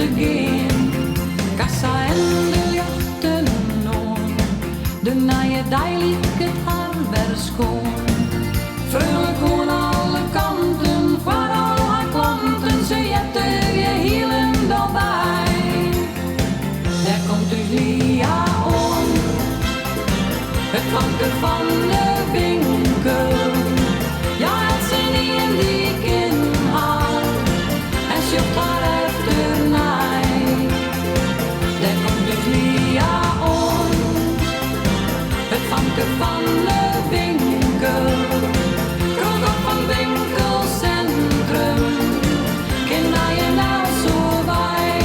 te gaan. Kassa en de jachten on, de nije dij liep het haar weer schoon. Vrolijk aan alle kanten, voor al haar klanten, ze jette je hielen daarbij. Daar komt dus Lia om, het wanken van de winkel. Ja, het zijn die en die kin haar, en zoekt haar efter mij. Daar komt dus Lia om, het wanken van de winkel. Kroeg op van winkelcentrum, ken je nou zo bij.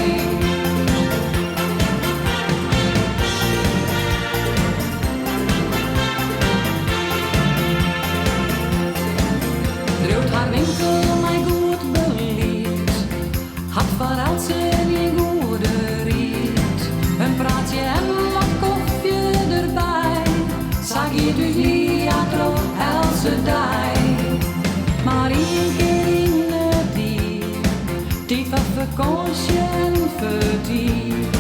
Droot haar winkel mij goed beliefd, had vooral ze die goede riet. Een praatje en wat koffie erbij, zag je dus niet trouw else dag. Maar één keer in het tijd van vakantie en verdiep.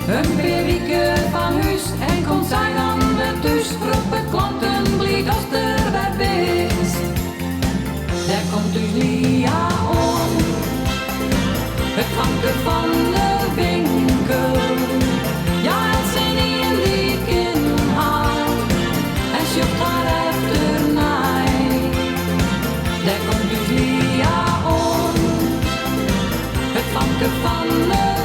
Een paar weken van huis en komt zij dan weer thuis. Groepen klanten blieft als er bij best. Daar komt dus Lia om, het wanken van de winkel. Ja, het zijn die en die kin haar, en zoekt haar efter mij. Daar komt dus Lia om, het wanken van de